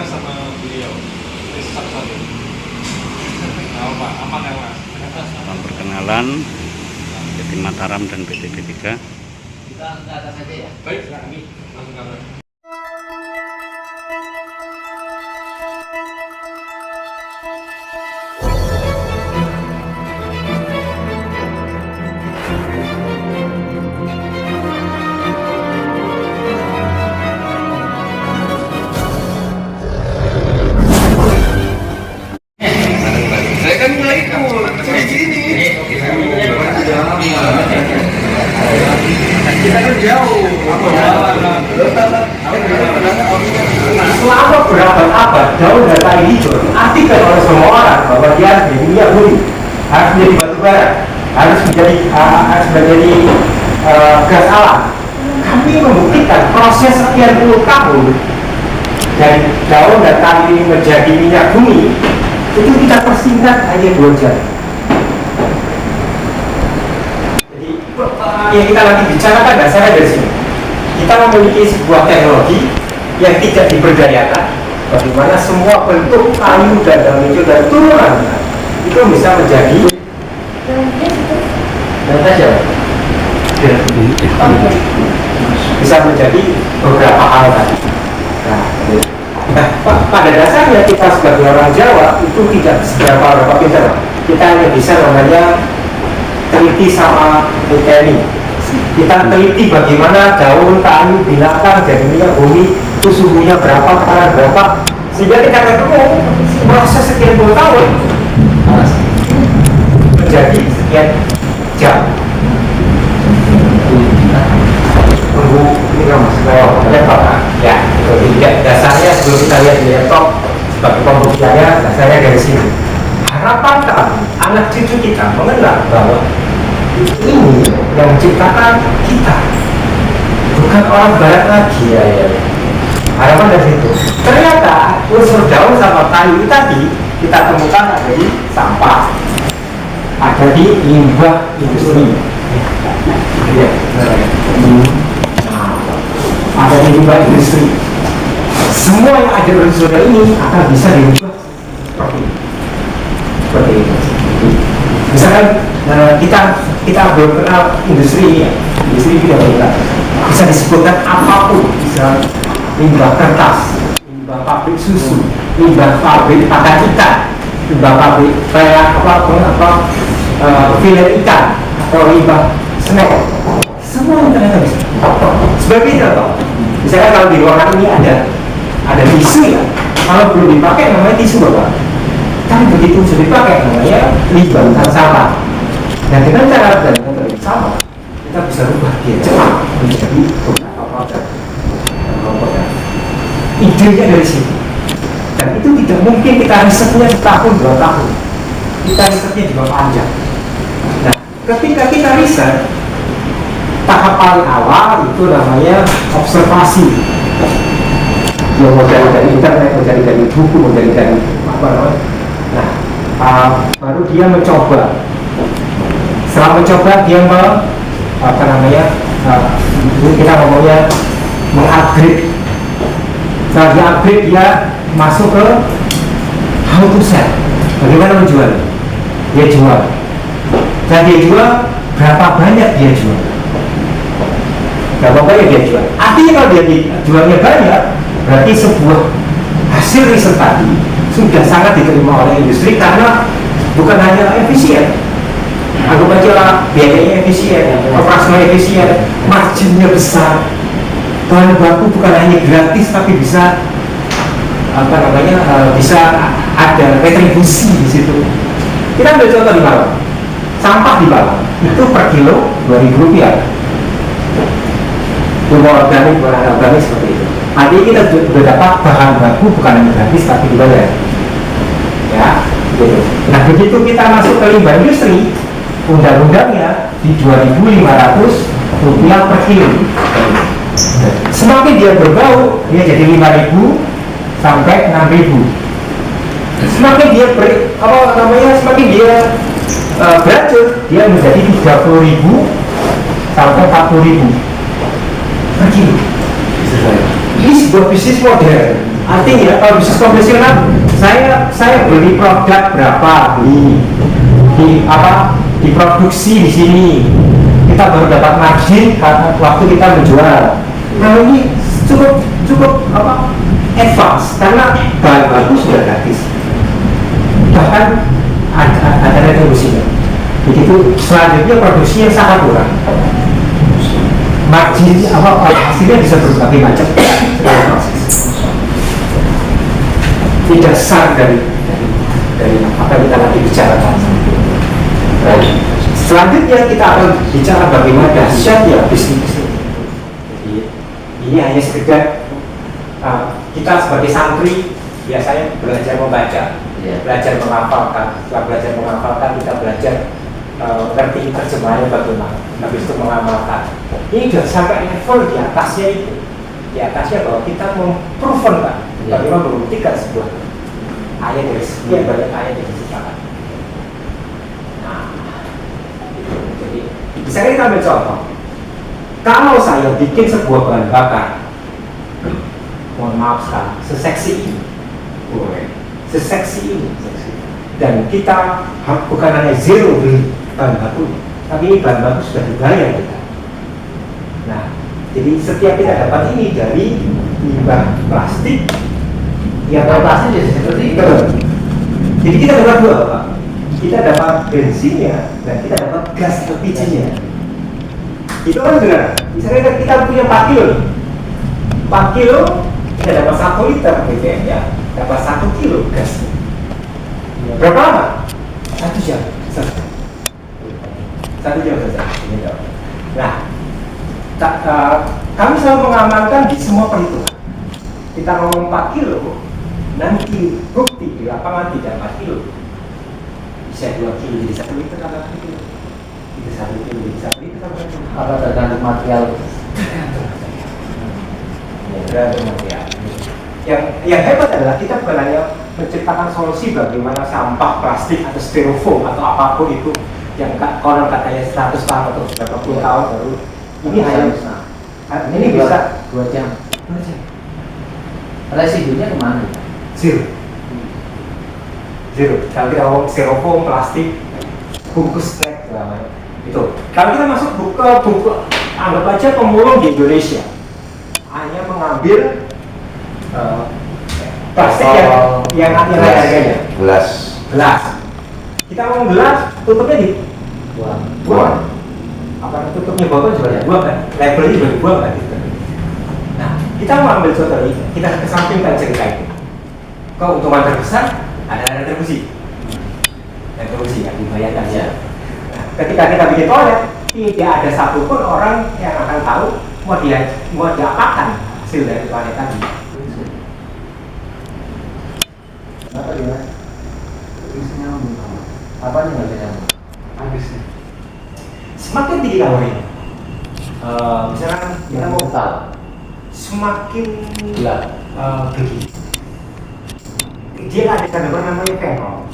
sama beliau. Satu-satu. Apa ya Mas? Salam perkenalan PT Mataram dan PT B3. Kita ke atas saja ya. Baik, kami langsung kabar. Saya kan mulai kamu di sini. Kita kan jauh. Selama berabad-abad jauh dari itu artikan oleh semua orang bahwa dia di dunia bumi harus menjadi batu bara, harus menjadi gas alam. Kami membuktikan proses sekian puluh tahun dari daun dan tali ini menjadi minyak bumi itu kita persingkat hanya 2 jam. Jadi yang kita lagi bicarakan dasarnya dari sini. Kita memiliki sebuah teknologi yang tidak diberdayakan, bagaimana semua bentuk kayu dan daun hijau dan turunan itu bisa menjadi bisa menjadi beberapa hal tadi. Nah, pada dasarnya kita sebagai orang Jawa itu tidak seberapa pintar. Kita hanya bisa namanya teliti sama teknik. Kita teliti bagaimana daun kayu binatang jadi minyak bumi itu suhunya berapa, tekanan berapa, sehingga kita ketemu proses sekian puluh tahun menjadi sekian jam. Tunggu ini kan masih laptop ya. Jadi dasarnya sebelum kita lihat di laptop sebagai pembuktiannya dasarnya dari sini. Harapan kami anak cucu kita mengenal bahwa ini yang menciptakan kita, bukan orang barat lagi ya. Harapan dari situ. Ternyata unsur daun sama kayu tadi kita temukan ada di sampah, ada di limbah industri. Ya, ada di limbah industri. Semua yang ada unsur ini akan bisa dirubah seperti ini. Misalkan kita belum kenal industri ini ya. Industri tidak kita bisa disebutkan apapun, bisa limbah kertas, limbah pabrik susu, limbah pabrik pakan ikan, limbah pabrik kayak filet ikan atau limbah snack, semua ternyata bisa. Sebagai contoh, misalkan kalau di ruangan ini ada tisu ya, kalau belum dipakai namanya tisu bapak, kan begitu sudah dipakai namanya limbah sampah. Dan dengan cara dan metode sama, kita bisa rubah dia cepat menjadi beberapa produk. Idenya dari sini, dan itu tidak mungkin kita risetnya setahun 2 tahun, kita risetnya juga panjang. Nah, ketika kita riset, tahap paling awal itu namanya observasi. Dia mau dari internet, mau dari buku, mau dari apa namanya. Nah, baru dia mencoba. Setelah mencoba dia kita ngomongnya mengupgrade. Setelah dia upgrade dia masuk ke how to sell. Bagaimana menjual? Dia jual. Dan dia jual berapa banyak dia jual? Berapa banyak dia jual? Artinya kalau dia jualnya banyak, berarti sebuah hasil riset tadi sudah sangat diterima oleh industri karena bukan hanya efisien, anggap aja biayanya efisien, operasional efisien, marginnya besar, bahan baku bukan hanya gratis tapi bisa bisa ada retribusi di situ. Kita ambil contoh di Malang, sampah di Malang itu per kilo Rp2.000. Rumah organik, bahan organik seperti itu. Artinya kita sudah dapat bahan baku bukan hanya gratis tapi dibayar. Ya, gitu. Nah begitu kita masuk ke limbah industri, undang-undangnya di Rp2.500 per kilo. Semakin dia berbau, dia jadi 5.000 sampai 6.000. Semakin dia semakin dia beracun, dia menjadi 30.000 sampai 40.000 per kilo. Ini sebuah bisnis modern. Artinya kalau bisnis konvensional, saya beli produk berapa, diproduksi di sini, kita baru dapat margin waktu kita menjual. Nah ini cukup advance karena bahan baku sudah gratis, bahkan ada retribusinya. Begitu selanjutnya produksinya sangat murah, margin hasilnya bisa berbagai macam proses. Tidak sar dari apa yang kita lagi bicarakan. Selanjutnya kita akan bicara bagaimana dahsyat ya bisnis. Jadi ini hanya sekedar kita sebagai santri biasanya belajar membaca, belajar menghafalkan. Setelah belajar menghafalkan kita belajar ngerti terjemahannya bagaimana, habis itu mengamalkan. Ini sudah sampai level di atasnya itu, di atasnya bahwa kita memproven kan, bagaimana membuktikan sebuah ayat dari sekian banyak ayat yang diciptakan. Nah, jadi misalnya kita ambil contoh, kalau saya bikin sebuah bahan bakar, mohon maaf sekali, seseksi ini, dan kita bukan hanya zero beli bahan baku, tapi ini bahan baku sudah dibayar kita. Nah, jadi setiap kita dapat ini dari limbah plastik, ya plastik jadi seperti itu. Jadi kita dapat dua, Pak. Kita dapat bensinnya dan kita dapat gas LPG-nya. Itu kan benar. Misalnya kita punya 4 kilo, 4 kilo kita dapat 1 liter BBM ya, dapat 1 kilo gas. Berapa lama? 1 jam. 1 jam saja. Nah, kami selalu mengamankan di semua perhitungan. Kita ngomong 4 kilo, nanti bukti di lapangan tidak 4 kilo. Bisa 2 kilo jadi 1 liter atau 1 kilo. Bisa 1 kilo jadi 1 liter atau 1 kilo. Apa tergantung material? Tergantung material. Yang hebat adalah kita bukan hanya menciptakan solusi bagaimana sampah plastik atau styrofoam atau apapun itu yang konon katanya 100 tahun atau berapa puluh tahun baru ini hanya ini bisa 2 jam. Residunya kemana? Zero. Kalau kita ngomong styrofoam, plastik, bungkus snack segala itu. Kalau kita masuk buku, anggap aja pemulung di Indonesia hanya mengambil plastik yang harganya Gelas. Kita ngomong gelas, tutupnya di buang. Apa tutupnya botol juga ya buang kan? Labelnya juga dibuang kan? Gitu. Nah, kita mau ambil contoh ini, kita kesampingkan cerita itu. Keuntungan terbesar ada retribusi yang dibayarkan ya. Nah, ketika kita bikin toilet, tidak ada satupun orang yang akan tahu mau diapakan hasil dari toilet tadi. Apa dia? Isinya apa nih nggak bisa habisnya? Semakin tinggi kalorinya, misalkan kita mau tahu, semakin gelap, begini. Dia ada kandungan namanya fenol.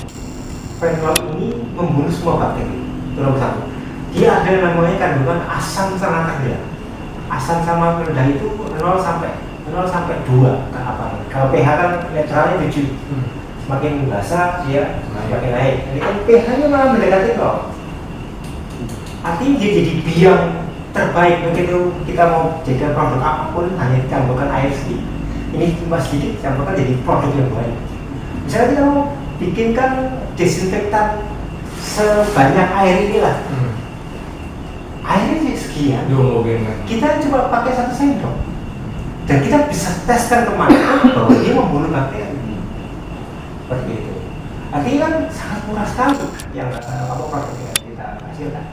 Fenol ini membunuh semua bakteri. Itu nomor 1. Dia ada namanya kandungan asam sangat rendah. Asam sama rendah itu 0 sampai 2 ke apa? Kalau pH kan netralnya 7. Semakin basah dia semakin naik. Jadi kan pH-nya malah mendekati 0. Artinya dia jadi biang terbaik. Begitu kita mau jadi produk apapun hanya dicampurkan air sedikit. Ini cuma sedikit dicampurkan jadi produk yang baik. Misalnya kita mau bikinkan desinfektan sebanyak air inilah. Airnya sekian. Kita cuma pakai 1 sendok. Dan kita bisa teskan kemana bahwa dia membunuh bakteri. Seperti itu. Artinya kan sangat murah sekali yang produk yang kita hasilkan.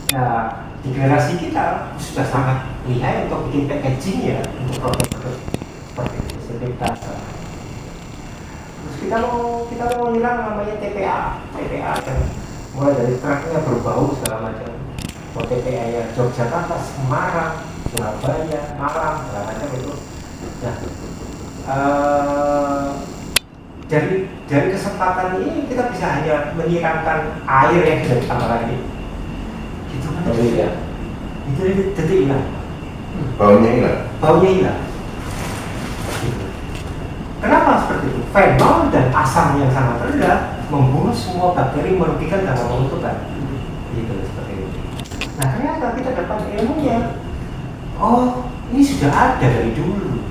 Nah, di generasi kita sudah sangat lihai untuk bikin packaging ya untuk produk-produk seperti itu, desinfektan. Terus kita mau hilang namanya TPA kan mulai dari truknya berbau segala macam. Mau TPA ya Yogyakarta, Semarang, Surabaya, Malang segala macam itu. Nah, dari kesempatan ini kita bisa hanya menyiramkan air yang sudah ditambahkan ini. Gitu kan? ya. Itu detik hilang. Baunya hilang. Baunya hilang. seperti itu? Fenol dan asam yang sangat rendah membunuh semua bakteri, merugikan dan menguntungkan. Gitu seperti itu. Nah ternyata kita dapat ilmunya. Oh, ini sudah ada dari dulu.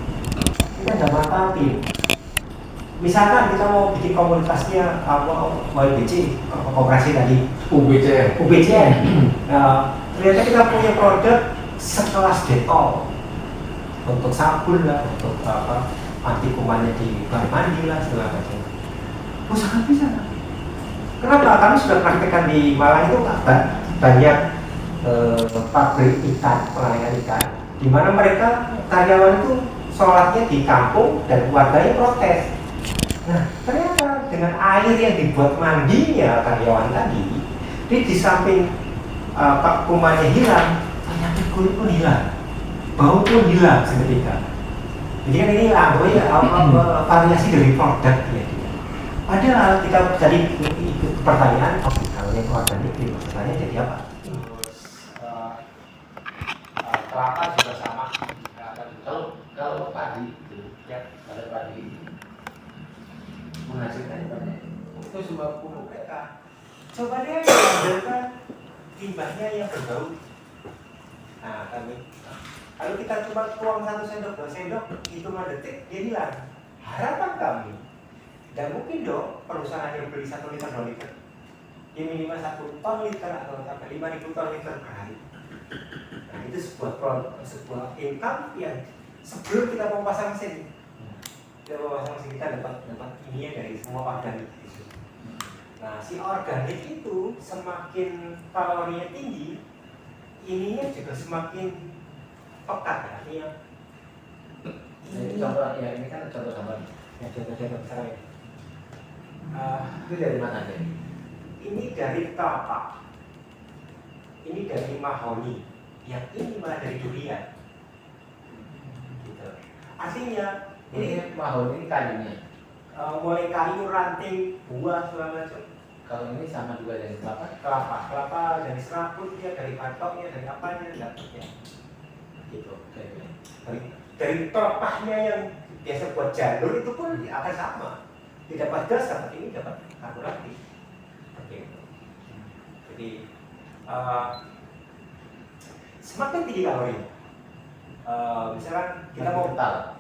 Kita nggak manfaatin. Misalkan kita mau bikin komunitasnya YBC, koperasi tadi, UBCN. Ternyata kita punya produk sekelas Dettol untuk sabun lah, untuk anti kumannya di kamar mandi lah, segala macam. Oh sangat bisa. Kenapa? Kami sudah praktekkan di Malang itu banyak pabrik ikan, pengolahan ikan, di mana mereka karyawan itu sholatnya di kampung dan keluarganya protes. Nah, ternyata dengan air yang dibuat mandinya karyawan tadi, di samping kumannya hilang, penyakit kulit pun hilang, bau pun hilang seketika. Jadi kan ini variasi dari produk ya. Padahal kita tadi ikut pertanyaan, kalau yang organik di maksudnya jadi apa? Kelapa juga sama. Kalau padi ya, kalau padi menghasilkan banyak. Itu sebuah pupuk mereka. Coba deh mengandalkan limbahnya yang berbau. Nah, kalau kita cuma tuang 1 sendok, 2 sendok, hitungan detik dia hilang. Harapan kami, dan mungkin dong perusahaan yang beli 1 liter 2 liter, dia minimal 1 ton liter atau sampai 5.000 ton liter per hari. Nah, itu sebuah income yang sebelum kita mau pasang mesin, kita dapat ini dari semua organik. Nah, si organik itu semakin kalorinya tinggi, ininya juga semakin pekat ya. Ini contoh ya, ini kan contoh gambar. Ya, contoh besar ya. Itu dari mana aja? Ini dari kelapa, ini dari mahoni, yang ini malah dari durian. Gitu. Artinya Ini mahoni ini kayunya. mulai kayu, ranting, buah segala macam. Kalau ini sama juga dari kelapa. Kelapa dari serabut ya, dari patoknya, dari apanya dapatnya. Gitu. Dari pelepahnya yang biasa buat jalur itu pun akan sama. Tidak dapat gas, dapat ini, dapat karburatif. Seperti itu. Jadi semakin tinggi kalorinya, misalkan kita mau kental,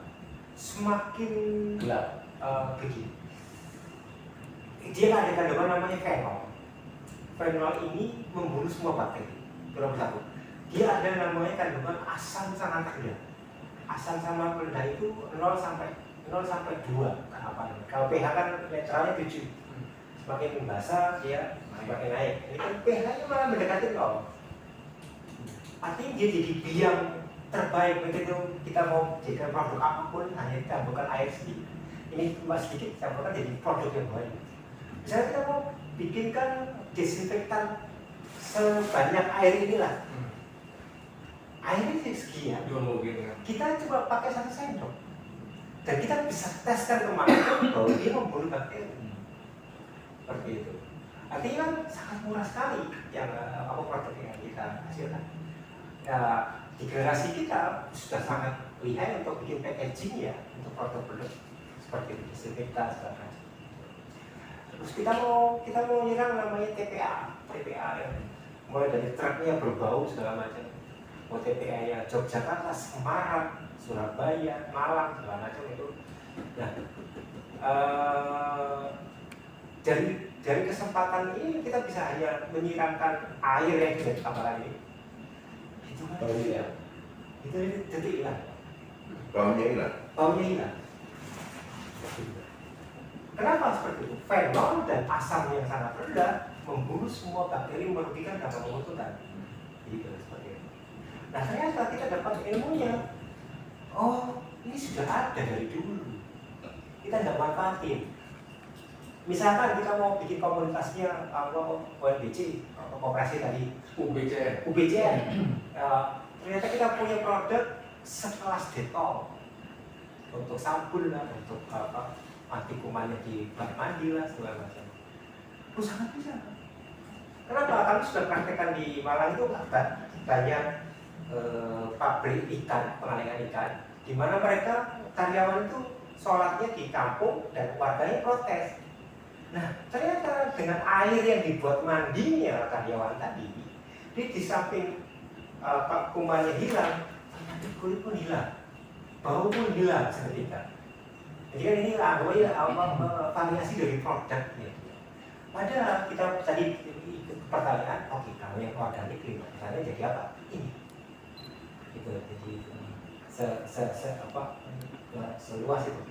semakin gelap. begini. Dia ada kandungan namanya fenol. Fenol ini membunuh semua bakteri. Itu nomor 1. Dia ada namanya kandungan asam sangat rendah. Asam sangat rendah itu 0 sampai 2. Kalau pH kan netralnya 7. Semakin basah dia semakin naik. Ini kan pH-nya malah mendekati 0. Artinya dia jadi biang terbaik begitu kita mau jadikan produk apapun hanya ditambahkan air sedikit. Ini cuma sedikit campurkan jadi produk yang baik. Misalnya kita mau bikinkan desinfektan sebanyak air inilah. Airnya sekian. Kita coba pakai 1 sendok. Dan kita bisa teskan kemana bahwa dia membunuh bakteri. Seperti itu. Artinya kan sangat murah sekali yang produk yang kita hasilkan. Ya, di generasi kita sudah sangat lihai untuk bikin packaging ya untuk produk-produk seperti desinfektan segala macam. Terus kita mau nyerang namanya TPA yang mulai dari truknya berbau segala macam. Mau TPA ya Yogyakarta, Semarang, Surabaya, Malang segala macam itu. Nah, dari kesempatan ini kita bisa hanya menyiramkan air yang sudah ditambahkan ini. Itu kan ya. Itu detik hilang. Baunya hilang. Kenapa seperti itu? Fenol dan asam yang sangat rendah membunuh semua bakteri, merugikan dan menguntungkan. Gitu seperti itu. Nah ternyata kita dapat ilmunya. Oh, ini sudah ada dari dulu. Kita tidak manfaatin. Misalkan kita mau bikin komunitasnya YBC, koperasi tadi, UBCN. Ternyata kita punya produk sekelas Dettol untuk sabun lah, untuk anti kumannya di kamar mandi lah, segala macam. Oh sangat bisa. Kenapa? Kami sudah praktekkan di Malang itu banyak pabrik ikan, pengolahan ikan, di mana mereka karyawan itu sholatnya di kampung dan warganya protes. Nah, ternyata dengan air yang dibuat mandinya karyawan tadi, di samping kumannya hilang, ternyata kulit pun hilang, bau pun hilang seketika. Jadi kan ini variasi dari produk. Padahal kita tadi pertanyaan, oke, kalau yang organik misalnya jadi apa? Ini. Gitu, jadi seluas itu.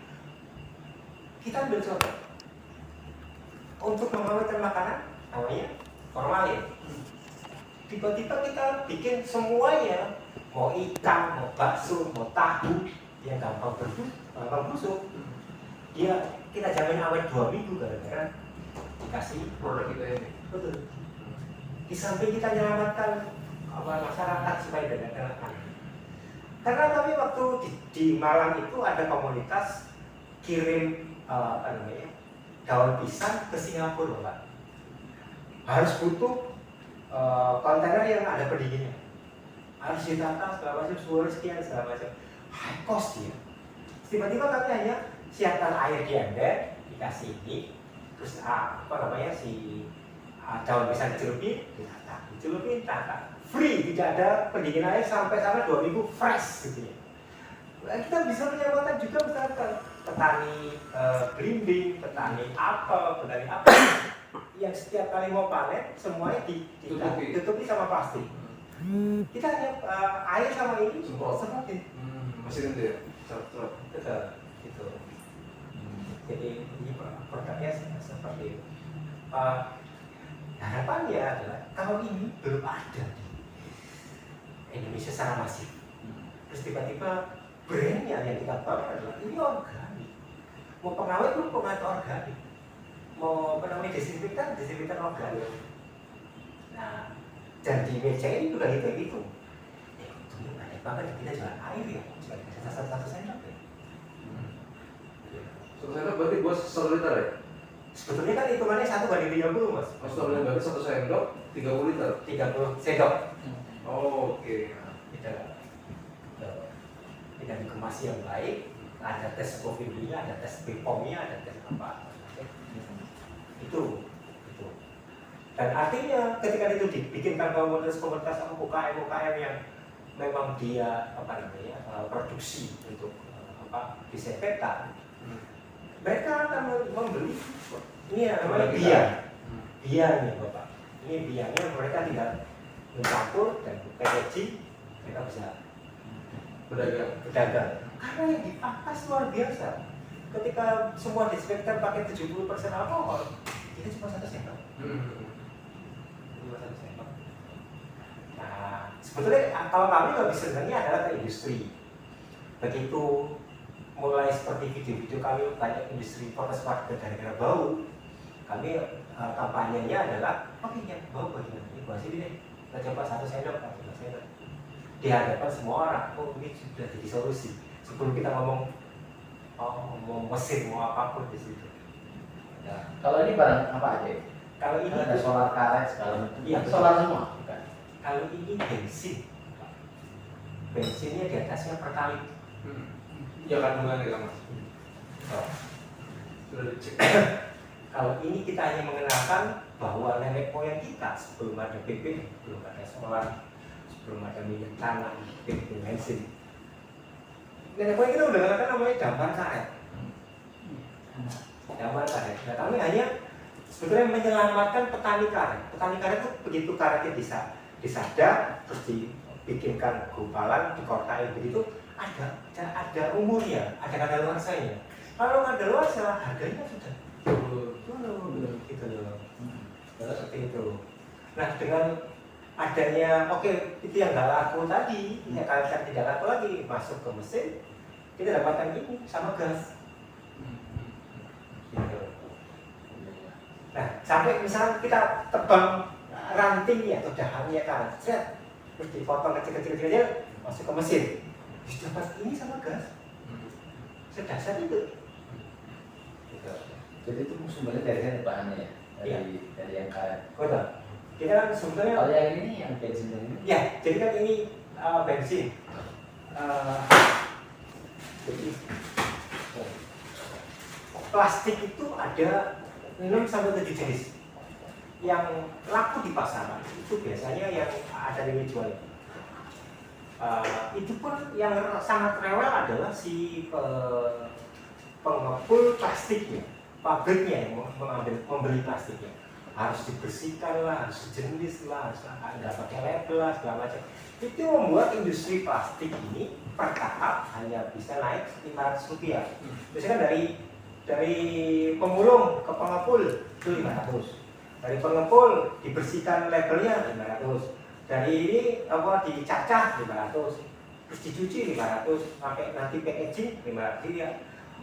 Kita ambil contoh untuk mengawetkan makanan, namanya formalin. Tiba-tiba kita bikin semuanya, mau ikan, mau bakso, mau tahu, yang gampang busuk. Dia kita jamin awet 2 minggu gara-gara dikasih Produk kita ini. betul. Di samping kita menyelamatkan masyarakat supaya tidak kena. Karena kami waktu di Malang itu ada komunitas kirim daun pisang ke Singapura, Pak. Harus butuh kontainer yang ada pendinginnya. Harus ditata segala macam, sekian segala macam. High cost dia. Tiba-tiba kami hanya siapkan air di ember, dikasih ini, terus daun pisang dicelupin, tata. Free, tidak ada pendingin air sampai sana 2 minggu fresh gitu ya. Nah, kita bisa menyelamatkan juga misalkan petani belimbing, petani apel, yang setiap kali mau panen semuanya ditutupi sama plastik. Kita hanya air sama ini semprotin. Masih nanti ya? Betul. Gitu. Jadi ini produknya seperti itu. Harapannya adalah kalau ini belum ada di Indonesia secara masif, terus tiba-tiba brandnya yang kita bawa adalah ini organik. Mau pengawet pun pengawet organik, mau desinfektan organik. Nah, dan di meja ini juga gitu. Untungnya banyak banget kita jual air ya, jual satu sendok ya. Satu sendok berarti buat 1 liter ya? Sebetulnya kan hitungannya 1:30, Mas. Maksudnya berarti 1 sendok 30 liter? 30 sendok. Oh, oke. Tidak dikemas yang baik, ada tes COVID-nya, ada tes BPOM-nya, ada tes apa. Itu. Dan artinya ketika itu dibikinkan komunitas UKM yang memang dia produksi untuk disinfektan, mereka akan membeli ini namanya biarnya Bapak. Ini biarnya mereka tidak mencampur dan packaging, mereka bisa berdagang. Karena yang dipangkas luar biasa. Ketika semua disinfektan pakai 70% alkohol, kita cuma 1 sendok. Nah, sebetulnya kalau kami lebih senangnya adalah ke industri. Begitu mulai seperti video-video kami banyak industri protes warga gara-gara bau, kami kampanyenya adalah bau bagaimana? Ini buat sini deh, kita coba 1 sendok, 2 sendok. Di hadapan semua orang, ini sudah jadi solusi. Sebelum kita ngomong mesin, mau apapun di situ. Nah, kalau ini barang apa aja? Kalau ini ada solar karet segala macam. Iya, solar semua, bukan? Kalau ini bensinnya di atasnya pertalite. Ya kandungannya kan Mas? Oh. Sudah dicek. Kalau ini kita hanya mengenalkan bahwa nenek moyang kita sebelum ada BP, belum ada solar, sebelum ada minyak tanah, bensin. Nenek moyang kita udah mengenalkan namanya damar karet. Damar karet. Nah, kami hanya sebetulnya menyelamatkan petani karet. Petani karet itu begitu karetnya disadap, terus dibikinkan gumpalan, dikortain begitu, ada umurnya, ada kadaluarsanya. Kalau kadaluarsa harganya sudah turun gitu loh. Seperti itu. Nah, dengan adanya itu yang nggak laku tadi, yang karet tidak laku lagi masuk ke mesin, kita dapatkan ini sama gas. Gitu. Nah, sampai misalnya kita tebang rantingnya atau dahannya karet, terus dipotong kecil-kecil masuk ke mesin. Dapat ini sama gas. Sedasar itu. Gitu. Jadi itu sumbernya dari sana bahannya ya? Iya. Dari yang karet. Betul. Kita kan sebetulnya Kalau yang ini yang bensin ini? ya, jadi kan ini bensin. Jadi plastik itu ada 6 sampai 7 jenis. Yang laku di pasaran itu biasanya yang ada nilai jual. Itu pun yang sangat rewel adalah si pengepul plastiknya, pabriknya yang membeli plastiknya. Harus dibersihkan lah, harus jenis lah, harus ada pakai label lah, segala macam. Itu membuat industri plastik ini per tahap hanya bisa naik Rp500. Biasanya dari pemulung ke pengepul itu 500. Dari pengepul dibersihkan labelnya 500. Dari ini dicacah 500. Terus dicuci 500. Sampai nanti packaging 500 ya.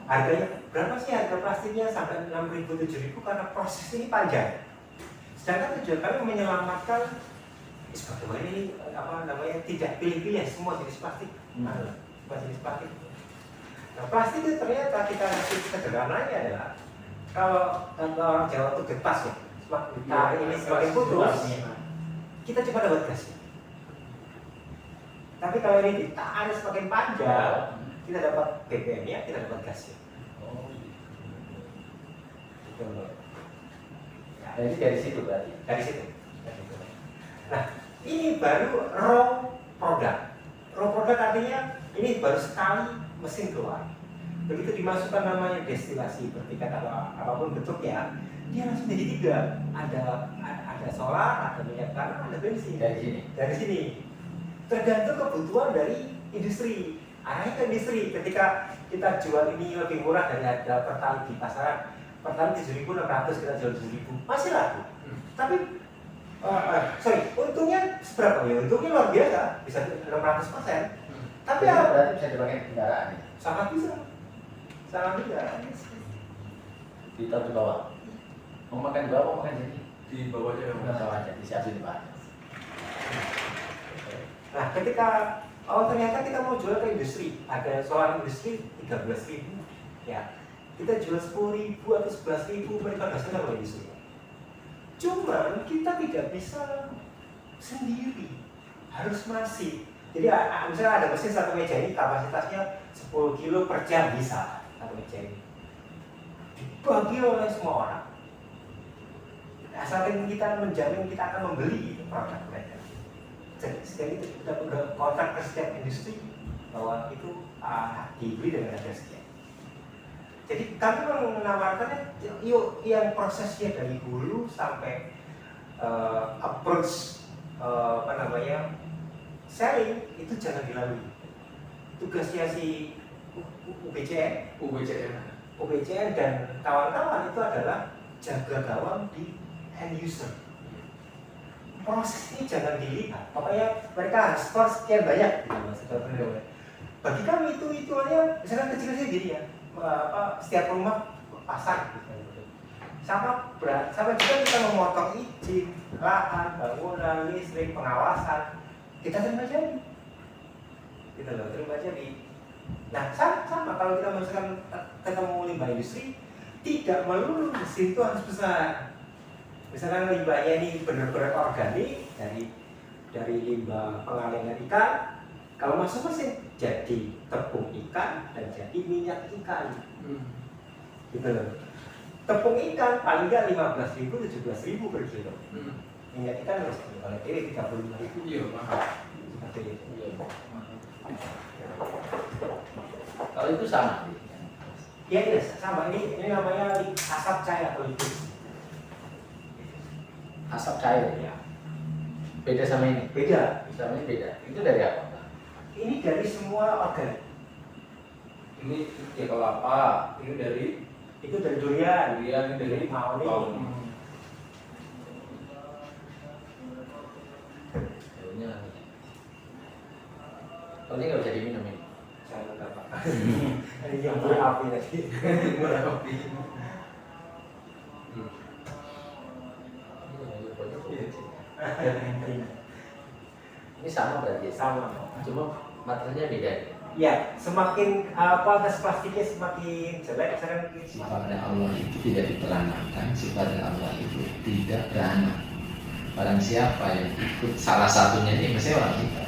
Harganya berapa sih harga plastiknya sampai 6.000 7.000 karena proses ini panjang. Sedangkan tujuan kami menyelamatkan sebagaimana ini tidak pilih-pilih semua jenis plastik. Semua jenis plastik. Nah, plastik itu ternyata kita sederhananya adalah kalau orang Jawa itu getas ya. Ini semakin putus, kita cuma dapat gasnya. Tapi kalau ini ditahan semakin panjang, kita dapat BBM-nya, kita dapat gasnya. Jadi dari situ berarti. Dari situ. Nah, ini baru raw product. Raw product artinya ini baru sekali mesin keluar. Begitu dimasukkan namanya destilasi, bertingkat apapun bentuknya, dia langsung jadi 3. Ada solar, ada minyak tanah, ada bensin. Dari sini. Tergantung kebutuhan dari industri. Arahnya ke industri. Ketika kita jual ini lebih murah dari harga per tali di pasaran, per tali 7.600 kita jual 7.000, masih laku. Tapi untungnya seberapa ya? Untungnya luar biasa, bisa 600%. Tapi berarti bisa dipakai kendaraan ya? sangat bisa. Ditaruh di bawah. Mau makan di bawah, mau makan sini? Di bawahnya Di bawah aja, disiapin di bawah. Nah, ketika ternyata kita mau jual ke industri, ada solar industri 13.000, ya kita jual 10.000 atau 11.000, mereka dasarnya loh industri. Cuman kita tidak bisa sendiri, harus masif. Jadi misalnya ada mesin satu meja ini kapasitasnya 10 kilo per jam bisa satu meja ini. Dibagi oleh semua orang. Asalkan kita menjamin kita akan membeli produk mereka. Jadi sekali itu kita udah kontrak ke setiap industri bahwa itu dibeli dengan harga sekian. Jadi kami menawarkannya yuk yang prosesnya dari hulu sampai approach selling itu jangan dilalui. Tugasnya si UBCN dan kawan-kawan itu adalah jaga gawang di end user. Proses ini jangan dilihat, pokoknya mereka harus store sekian banyak bagi kami itu hitungannya misalkan kecil-kecil gini ya, setiap rumah pasar sama juga kita memotong izin, lahan, bangunan, listrik, pengawasan, kita terima jadi terima jadi. Nah sama kalau kita misalkan ketemu limbah industri, tidak melulu mesin itu harus besar. Misalkan limbahnya ini benar-benar organik dari limbah pengalengan ikan, kalau masuk mesin jadi tepung ikan dan jadi minyak ikan. Gitu loh. Tepung ikan paling nggak 15.000 17.000 per kilo. Minyak ikan harus kalau kiri 35.000. Iya, mahal. Seperti itu. Kalau itu sama. Ya ini sama, ini namanya asap cair atau liquid. Asap cair ya. Beda sama ini. Beda. Sama ini beda. Itu dari apa? Ini dari semua organ. Ini kelapa, ini dari Durian, ini dari mahoni. Daunnya lagi. Kalau ini nggak bisa diminum ini. Jangan lupa. Ini yang berapi lagi. berapi. Ini sama berarti. Sama. Cuma materialnya beda. Ya, semakin kualitas plastiknya semakin jelek, sekarang Sifatnya Allah itu tidak diterangkan. Sifatnya Allah itu tidak beranak. Barang siapa yang ikut salah satunya ini mesti orang kita.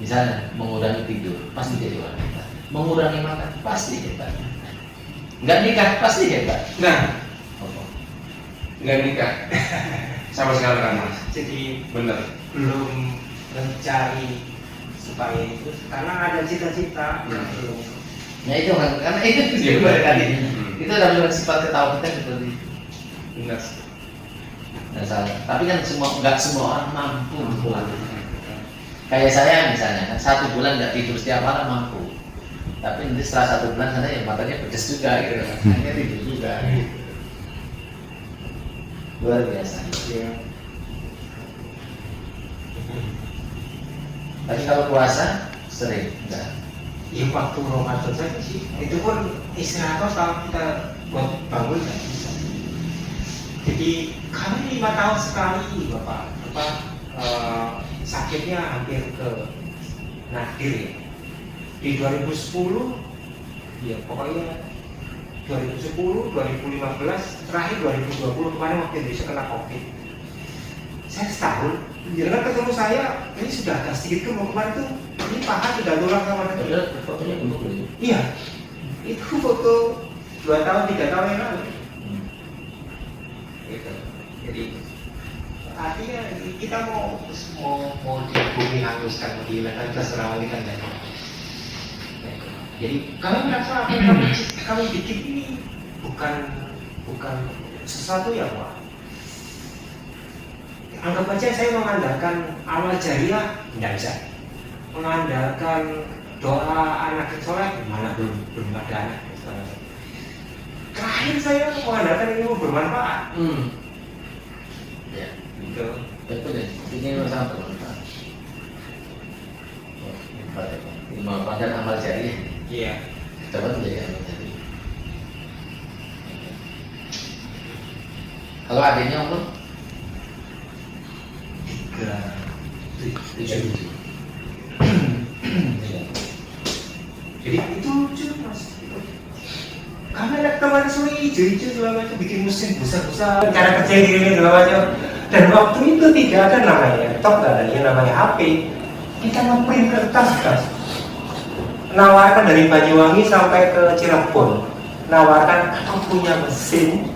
Misalnya mengurangi tidur, pasti jadi orang kita. Mengurangi makan, pasti kita. Nggak nikah pasti hebat. Nah, nggak nikah sama sekali kan mas. Jadi Bener. belum mencari supaya itu karena ada cita-cita belum. Nah itu kan, karena itu Iya, berkali. benar. Itu adalah sifat ketahuan kita seperti itu. Bener. Nah, salah. Tapi kan nggak semua orang mampu melakukan. Kayak saya misalnya, kan 1 bulan nggak tidur setiap malam mampu. Tapi nanti setelah 1 bulan sana yang matanya pedes juga gitu, hanya tidur juga. Gitu. Luar biasa. Ya. Tapi kalau puasa sering enggak. Ya waktu Ramadan saja sih. Itu pun istirahat total kita buat bangun nggak bisa. Jadi kami 5 tahun sekali bapak sakitnya hampir ke nadir ya. Di 2010 ya pokoknya 2010, 2015, terakhir 2020 kemarin waktu Indonesia kena COVID. Saya setahun, jangan ketemu saya, ini sudah agak sedikit gemuk kemarin tuh, ini paha sudah tulang sama itu. Padahal fotonya gemuk loh. Iya, itu foto 2 tahun, 3 tahun yang lalu. Gitu. Jadi artinya kita mau di bumi hanguskan, mau dihilangkan terserah kan ya. Jadi kami merasa kami bikin ini bukan sesuatu yang wah. Anggap aja saya mengandalkan amal jariah, tidak bisa. Mengandalkan doa anak soleh, mana belum ada anak soleh. Terakhir saya mengandalkan ilmu bermanfaat. Ya, Gitu. betul ya. Ini sangat bermanfaat. Memanfaatkan amal jariah. Iya. Coba menjadi amal jariah. Kalau adanya umur 37. Jadi itu lucu mas. Kami ada teman suri hijau-hijau segala macam, bikin mesin besar-besar, cara kerja ini segala macam. Dan waktu itu tidak ada namanya laptop, tidak ada namanya HP. Kita ngeprint kertas guys. Nawarkan dari Banyuwangi sampai ke Cirebon. Nawarkan aku punya mesin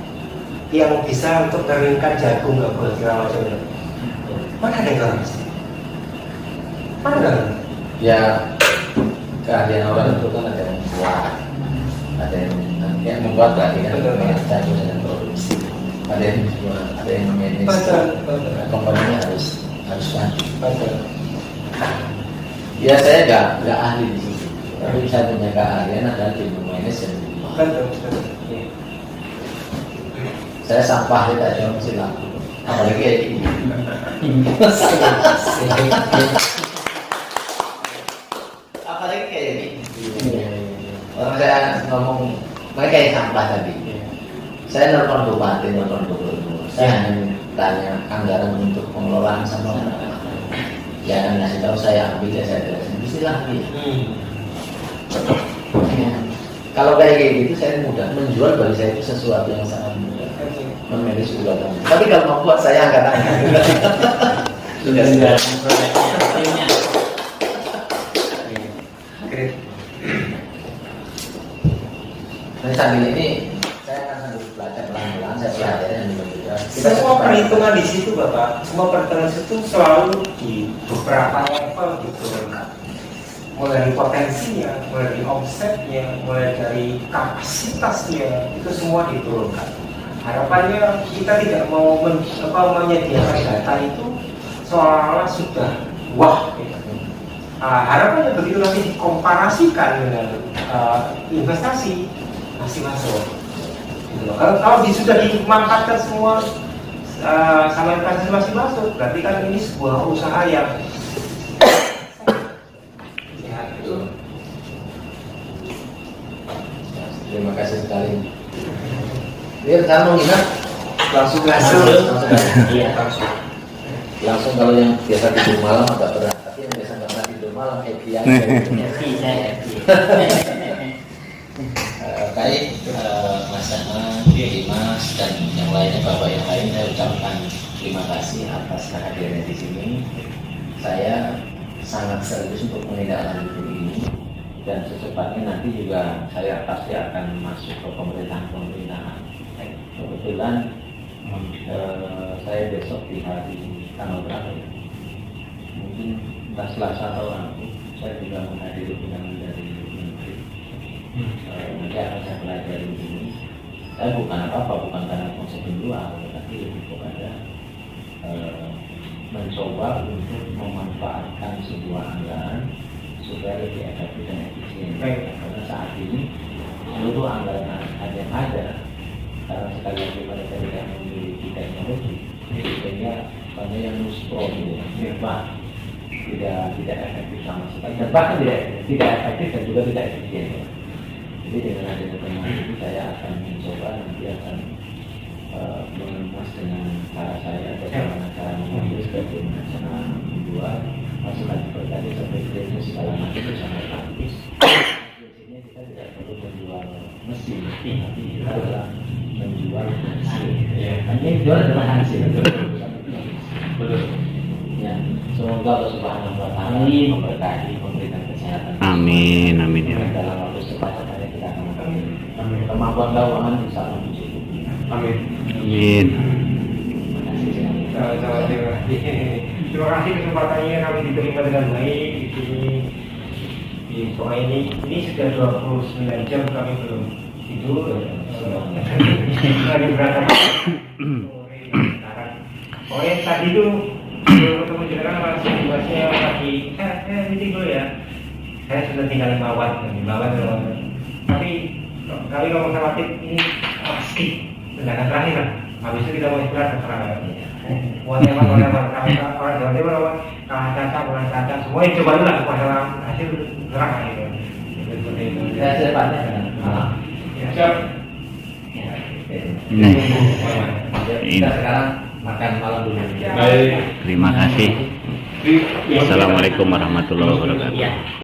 yang bisa untuk mengeringkan jagung nggak boleh segala macam. Mana ada yang nggak bisa? Mana ada? Ya, keahlian orang itu kan ada yang membuat, ada yang membuat berarti kan satu dengan produksi, ada yang membuat, ada yang memanage. Komponennya harus maju. Ya saya nggak ahli di situ, tapi saya punya keahlian adalah di memanage dan saya sampah kita cuma masih laku, apalagi kayak ini. Apalagi kayak ini. Orang saya ngomong, mereka kayak sampah tadi. Saya nelfon bupati, nelfon gubernur. Saya hanya tanya anggaran untuk pengelolaan sampah. Jangan ngasih tahu saya ambil ya saya jelasin. Bismillah. Ya. Kalau kayak gitu saya mudah menjual, bagi saya itu sesuatu yang sangat mudah. Memanage juga kamu. Tapi kalau membuat saya angkat tangan. Sudah. Dan sambil ini saya akan sambil belajar pelan-pelan, saya pelajari dan juga. Semua perhitungan di situ bapak, semua perhitungan di situ selalu di beberapa level diturunkan. Mulai dari potensinya, mulai dari omsetnya, mulai dari kapasitasnya, itu semua diturunkan. Harapannya kita tidak mau menyediakan data itu seolah-olah sudah wah. Gitu. Harapannya begitu nanti dikomparasikan dengan investasi masih masuk. Gitu. Kalau sudah dimanfaatkan semua sama investasi masih masuk, berarti kan ini sebuah usaha yang sehat. Gitu. Terima kasih sekali. Biar kamu ingat langsung Iya, langsung. langsung kalau yang biasa tidur malam agak berat, tapi yang biasa nggak pernah tidur malam happy aja. Baik, Mas Dama, Dimas dan yang lainnya, bapak yang lain, saya ucapkan terima kasih atas kehadirannya di sini. Saya sangat serius untuk menindaklanjuti ini dan secepatnya nanti juga saya pasti akan masuk ke pemerintahan. Kebetulan saya besok di hari tanggal berapa ya? Mungkin Selasa atau Rabu saya juga menghadiri undangan dari Menteri. Nanti akan saya pelajari ini. Saya bukan apa-apa, bukan karena konsep dual, tetapi lebih kepada mencoba untuk memanfaatkan sebuah anggaran supaya lebih efektif dan efisien. Karena saat ini seluruh anggaran yang ada, karena sekali lagi mereka tidak memiliki teknologi, sehingga banyak yang muspro gitu, tidak efektif sama sekali, dan bahkan tidak efektif dan juga tidak efisien. Jadi dengan adanya temuan itu saya akan mencoba nanti akan mengemas dengan cara saya bagaimana cara mengambil bagaimana cara menjual masukan seperti sampai kreatif segala macam itu sangat praktis. Biasanya kita tidak perlu menjual mesin, tapi kita adalah menjual hasil. Hanya yang jual adalah hasil. Betul. Ya, semoga Allah Subhanahu Wa Taala memberkahi pemberian kesehatan. Amin, amin ya. Dalam waktu secepatnya kita akan mencapai kemampuan keuangan bisa mencukupi. Amin. Amin. Terima kasih sekali. Terima kasih kesempatannya kami diterima dengan baik di sini di sekolah ini. Ini sudah 29 jam kami belum tidur. Lagi berangkat sore sekarang. Pokoknya tadi itu ketemu jenengan masih situasinya lagi meeting dulu ya. Saya sudah tinggal di bawah. Tapi kali ngomong sama tim ini pasti tendangan terakhir lah. Habis itu kita mau istirahat sekarang. Whatever, orang Jawa Timur, orang Caca, semua yang coba dulu lah masalah hasil serang gitu. Saya secepatnya malam. Siap. Nah, Kita sekarang makan malam dulu. Baik. terima kasih. Assalamualaikum warahmatullahi wabarakatuh.